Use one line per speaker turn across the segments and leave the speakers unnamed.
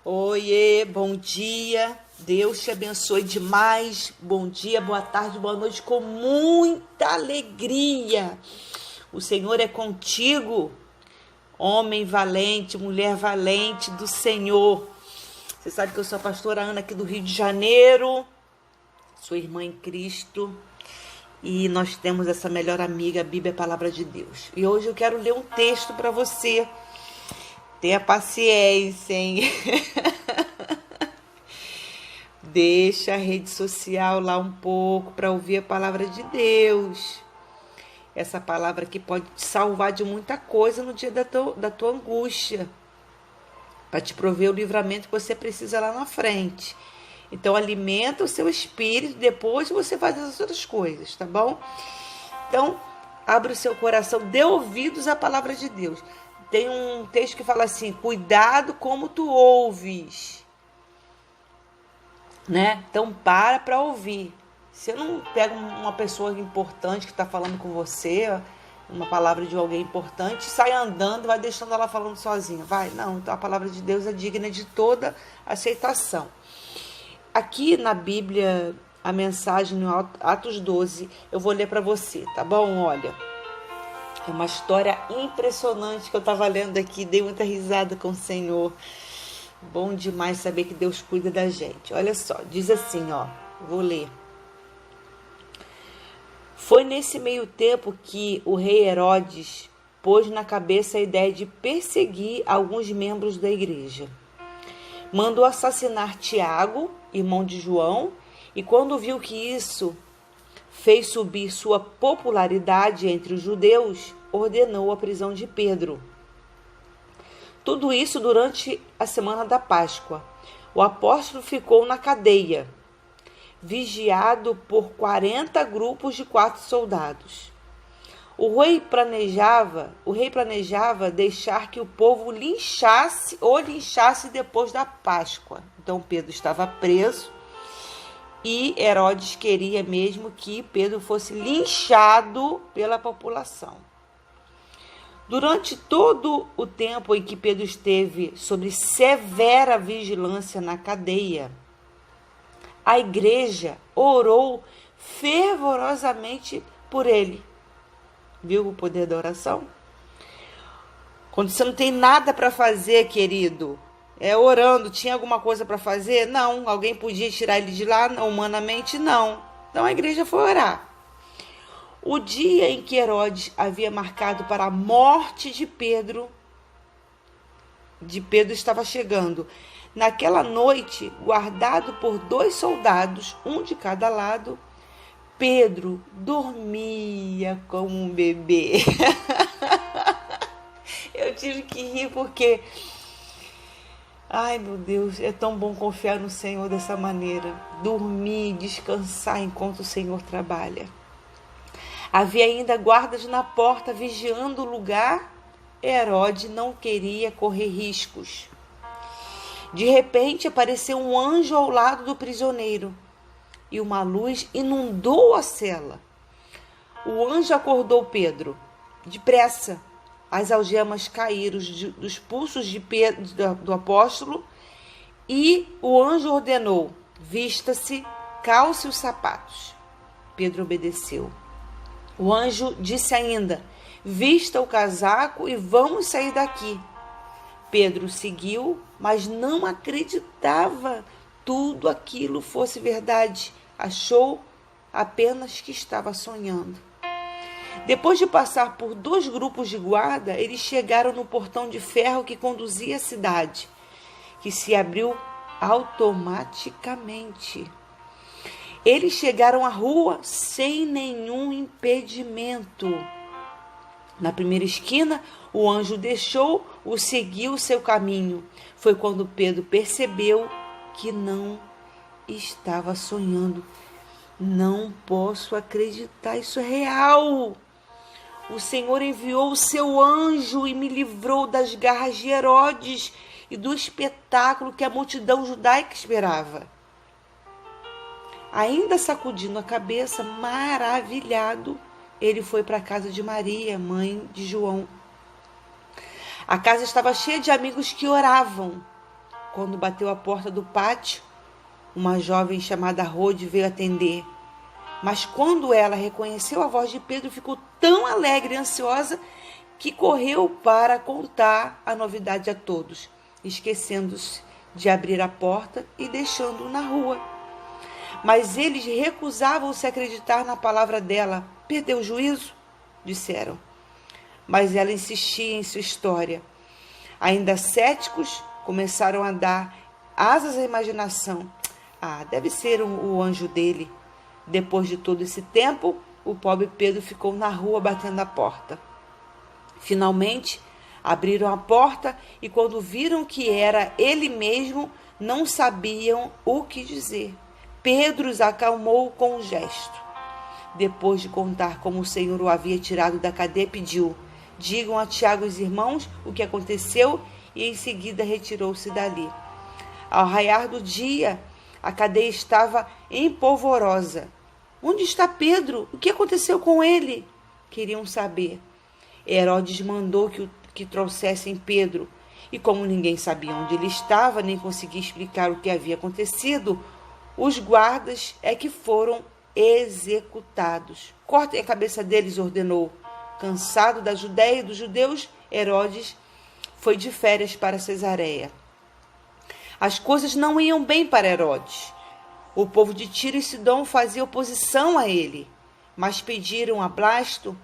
Oiê, bom dia, Deus te abençoe demais, bom dia, boa tarde, boa noite, com muita alegria. O Senhor é contigo, homem valente, mulher valente do Senhor. Você sabe que eu sou a pastora Ana aqui do Rio de Janeiro, sou irmã em Cristo e nós temos essa melhor amiga, a Bíblia, a Palavra de Deus. E hoje eu quero ler um texto para você. Tenha paciência, hein? Deixa a rede social lá um pouco para ouvir a palavra de Deus. Essa palavra que pode te salvar de muita coisa no dia da tua angústia. Para te prover o livramento que você precisa lá na frente. Então alimenta o seu espírito, depois você faz as outras coisas, tá bom? Então, abre o seu coração, dê ouvidos à palavra de Deus. Tem um texto que fala assim: cuidado como tu ouves, né? Então para ouvir. Você não pega uma pessoa importante que está falando com você, uma palavra de alguém importante, sai andando e vai deixando ela falando sozinha. Vai, não. Então a palavra de Deus é digna de toda aceitação. Aqui na Bíblia, a mensagem no Atos 12, eu vou ler para você, tá bom? Olha. É uma história impressionante que eu estava lendo aqui, dei muita risada com o Senhor. Bom demais saber que Deus cuida da gente. Olha só, diz assim, ó, vou ler. Foi nesse meio tempo que o rei Herodes pôs na cabeça a ideia de perseguir alguns membros da igreja. Mandou assassinar Tiago, irmão de João, e quando viu que isso fez subir sua popularidade entre os judeus, ordenou a prisão de Pedro. Tudo isso durante a semana da Páscoa. O apóstolo ficou na cadeia, vigiado por 40 grupos de 4 soldados. O rei planejava deixar que o povo linchasse depois da Páscoa. Então Pedro estava preso. E Herodes queria mesmo que Pedro fosse linchado pela população. Durante todo o tempo em que Pedro esteve sob severa vigilância na cadeia, a igreja orou fervorosamente por ele. Viu o poder da oração? Quando você não tem nada para fazer, querido, orando, tinha alguma coisa para fazer? Não. Alguém podia tirar ele de lá? Não, humanamente, não. Então a igreja foi orar. O dia em que Herodes havia marcado para a morte de Pedro estava chegando. Naquela noite, guardado por 2 soldados, um de cada lado, Pedro dormia como um bebê. Eu tive que rir porque... ai, meu Deus, é tão bom confiar no Senhor dessa maneira. Dormir, descansar enquanto o Senhor trabalha. Havia ainda guardas na porta vigiando o lugar. Herodes não queria correr riscos. De repente apareceu um anjo ao lado do prisioneiro e uma luz inundou a cela. O anjo acordou Pedro. Depressa, as algemas caíram dos pulsos de Pedro, do apóstolo, e o anjo ordenou: vista-se, calce os sapatos. Pedro obedeceu. O anjo disse ainda: vista o casaco e vamos sair daqui. Pedro seguiu, mas não acreditava tudo aquilo fosse verdade. Achou apenas que estava sonhando. Depois de passar por 2 grupos de guarda, eles chegaram no portão de ferro que conduzia à cidade, que se abriu automaticamente. Eles chegaram à rua sem nenhum impedimento. Na primeira esquina, o anjo deixou-o seguir o seu caminho. Foi quando Pedro percebeu que não estava sonhando. Não posso acreditar, isso é real. O Senhor enviou o seu anjo e me livrou das garras de Herodes e do espetáculo que a multidão judaica esperava. Ainda sacudindo a cabeça, maravilhado, ele foi para a casa de Maria, mãe de João. A casa estava cheia de amigos que oravam. quando bateu a porta do pátio, uma jovem chamada Rode veio atender. Mas quando ela reconheceu a voz de Pedro, ficou tão alegre e ansiosa que correu para contar a novidade a todos, esquecendo-se de abrir a porta e deixando-o na rua. Mas eles recusavam-se a acreditar na palavra dela. Perdeu o juízo? Disseram. Mas ela insistia em sua história. Ainda céticos, começaram a dar asas à imaginação. Deve ser o anjo dele. Depois de todo esse tempo, o pobre Pedro ficou na rua batendo a porta. Finalmente, abriram a porta e quando viram que era ele mesmo, não sabiam o que dizer. Pedro os acalmou com um gesto. Depois de contar como o Senhor o havia tirado da cadeia, pediu: digam a Tiago e os irmãos o que aconteceu, e em seguida retirou-se dali. Ao raiar do dia, a cadeia estava empolvorosa. Onde está Pedro? O que aconteceu com ele? Queriam saber. Herodes mandou que trouxessem Pedro, e como ninguém sabia onde ele estava, nem conseguia explicar o que havia acontecido, os guardas é que foram executados. Cortem a cabeça deles, ordenou. Cansado da Judéia e dos judeus, Herodes foi de férias para Cesareia. As coisas não iam bem para Herodes. O povo de Tiro e Sidom fazia oposição a ele, mas pediram a Blasto,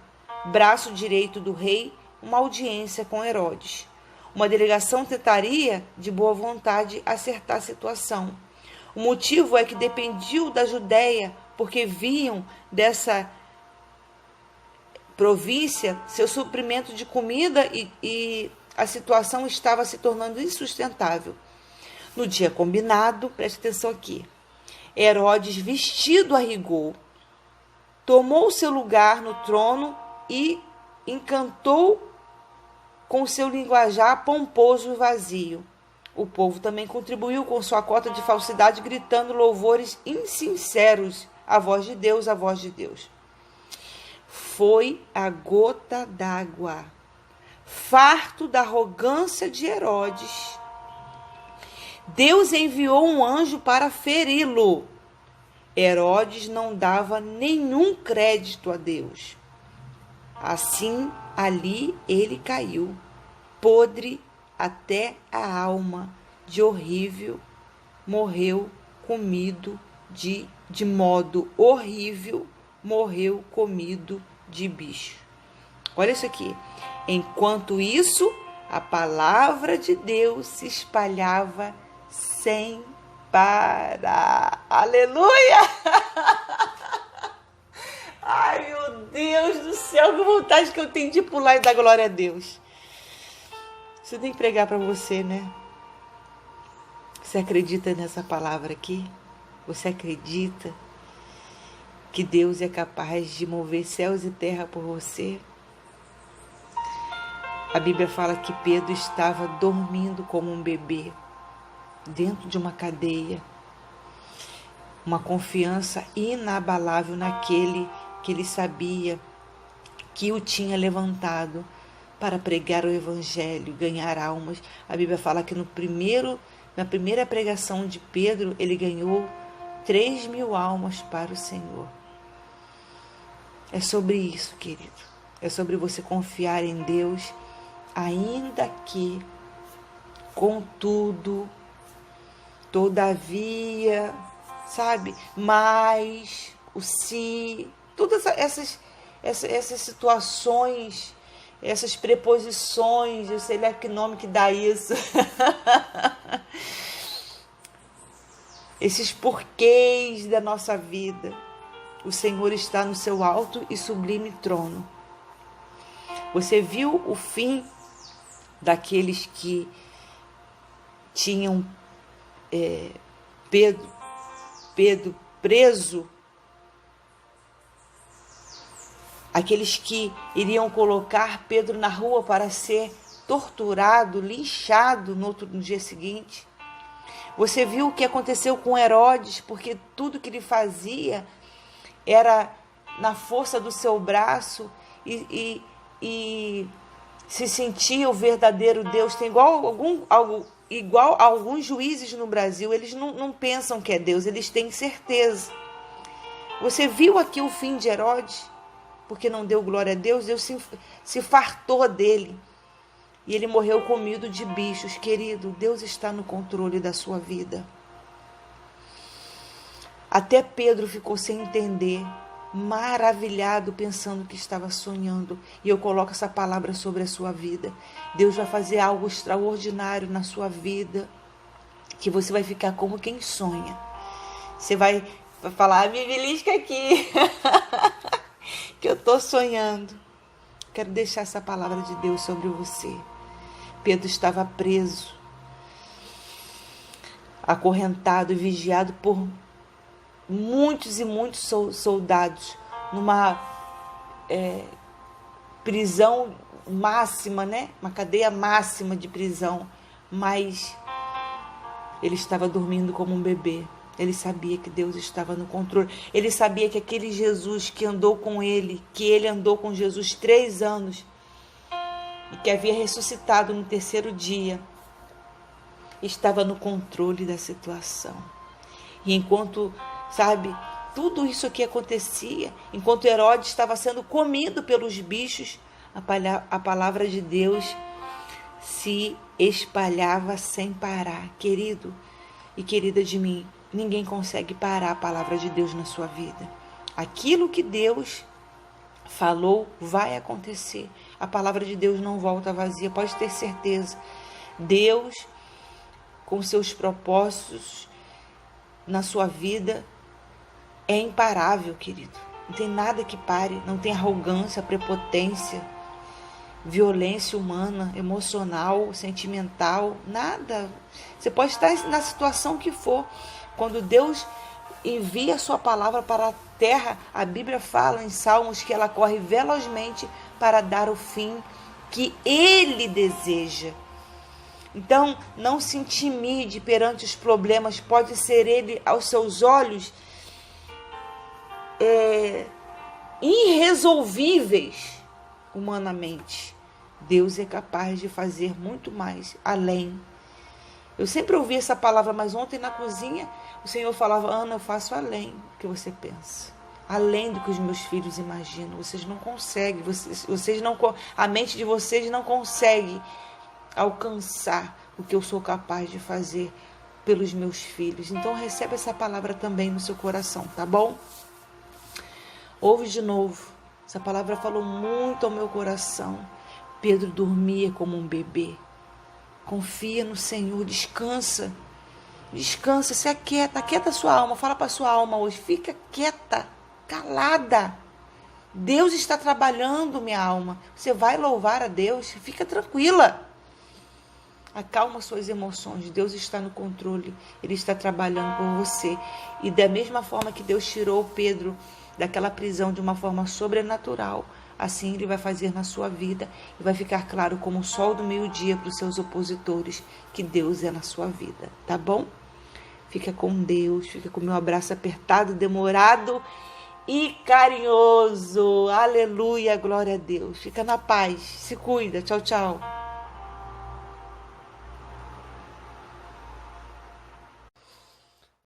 braço direito do rei, uma audiência com Herodes. Uma delegação tentaria, de boa vontade, acertar a situação. O motivo é que dependiam da Judéia, porque viam dessa província seu suprimento de comida e a situação estava se tornando insustentável. No dia combinado, preste atenção aqui, Herodes, vestido a rigor, tomou seu lugar no trono e encantou com seu linguajar pomposo e vazio. O povo também contribuiu com sua cota de falsidade, gritando louvores insinceros à voz de Deus, à voz de Deus. Foi a gota d'água, farto da arrogância de Herodes. Deus enviou um anjo para feri-lo. Herodes não dava nenhum crédito a Deus. Assim, ali ele caiu, podre até a alma, de horrível, morreu comido de modo horrível, morreu comido de bicho. Olha isso aqui. Enquanto isso, a palavra de Deus se espalhava sem parar. Aleluia! Ai, meu Deus do céu, que vontade que eu tenho de pular e dar glória a Deus. Você tem que pregar para você, né? Você acredita nessa palavra aqui? Você acredita que Deus é capaz de mover céus e terra por você? A Bíblia fala que Pedro estava dormindo como um bebê, dentro de uma cadeia. Uma confiança inabalável naquele que ele sabia que o tinha levantado para pregar o evangelho, ganhar almas. A Bíblia fala que na primeira pregação de Pedro, ele ganhou 3.000 almas para o Senhor. É sobre isso, querido. É sobre você confiar em Deus, ainda que, contudo, todavia, sabe? Mas, o se, todas essas situações, essas preposições, eu sei lá que nome que dá isso. Esses porquês da nossa vida. O Senhor está no seu alto e sublime trono. Você viu o fim daqueles que tinham Pedro preso? Aqueles que iriam colocar Pedro na rua para ser torturado, linchado no dia seguinte. Você viu o que aconteceu com Herodes, porque tudo que ele fazia era na força do seu braço e se sentia o verdadeiro Deus. Tem algo igual a alguns juízes no Brasil, eles não pensam que é Deus, eles têm certeza. Você viu aqui o fim de Herodes? Porque não deu glória a Deus, Deus se fartou dele. E ele morreu comido de bichos. Querido, Deus está no controle da sua vida. Até Pedro ficou sem entender, maravilhado, pensando que estava sonhando. E eu coloco essa palavra sobre a sua vida. Deus vai fazer algo extraordinário na sua vida, que você vai ficar como quem sonha. Você vai falar, me belisca aqui, que eu estou sonhando. Quero deixar essa palavra de Deus sobre você. Pedro estava preso, acorrentado e vigiado por muitos e muitos soldados, numa prisão máxima, né? Uma cadeia máxima de prisão, mas ele estava dormindo como um bebê. Ele sabia que Deus estava no controle. Ele sabia que aquele Jesus que andou com ele, que ele andou com Jesus 3 anos, e que havia ressuscitado no 3º dia, estava no controle da situação. E enquanto, tudo isso aqui acontecia, enquanto Herodes estava sendo comido pelos bichos, a palavra de Deus se espalhava sem parar. Querido e querida de mim, ninguém consegue parar a palavra de Deus na sua vida. Aquilo que Deus falou vai acontecer. A palavra de Deus não volta vazia, pode ter certeza. Deus, com seus propósitos na sua vida, é imparável, querido. Não tem nada que pare, não tem arrogância, prepotência, violência humana, emocional, sentimental, nada. Você pode estar na situação que for. Quando Deus envia a sua palavra para a terra, a Bíblia fala em Salmos que ela corre velozmente para dar o fim que Ele deseja. Então, não se intimide perante os problemas. Pode ser ele, aos seus olhos, irresolvíveis humanamente. Deus é capaz de fazer muito mais, além. Eu sempre ouvi essa palavra, mas ontem na cozinha o Senhor falava, Ana, eu faço além do que você pensa. Além do que os meus filhos imaginam. Vocês não conseguem, a mente de vocês não consegue alcançar o que eu sou capaz de fazer pelos meus filhos. Então recebe essa palavra também no seu coração, tá bom? Ouve de novo. Essa palavra falou muito ao meu coração. Pedro dormia como um bebê. Confia no Senhor, descansa. Descansa, se aquieta, aquieta a sua alma. Fala para a sua alma hoje, fica quieta, calada. Deus está trabalhando, minha alma. Você vai louvar a Deus, fica tranquila. Acalma suas emoções, Deus está no controle, Ele está trabalhando por você. E da mesma forma que Deus tirou Pedro daquela prisão de uma forma sobrenatural, assim Ele vai fazer na sua vida e vai ficar claro como o sol do meio-dia para os seus opositores que Deus é na sua vida, tá bom? Fica com Deus, fica com o meu abraço apertado, demorado e carinhoso. Aleluia, glória a Deus. Fica na paz, se cuida, tchau, tchau.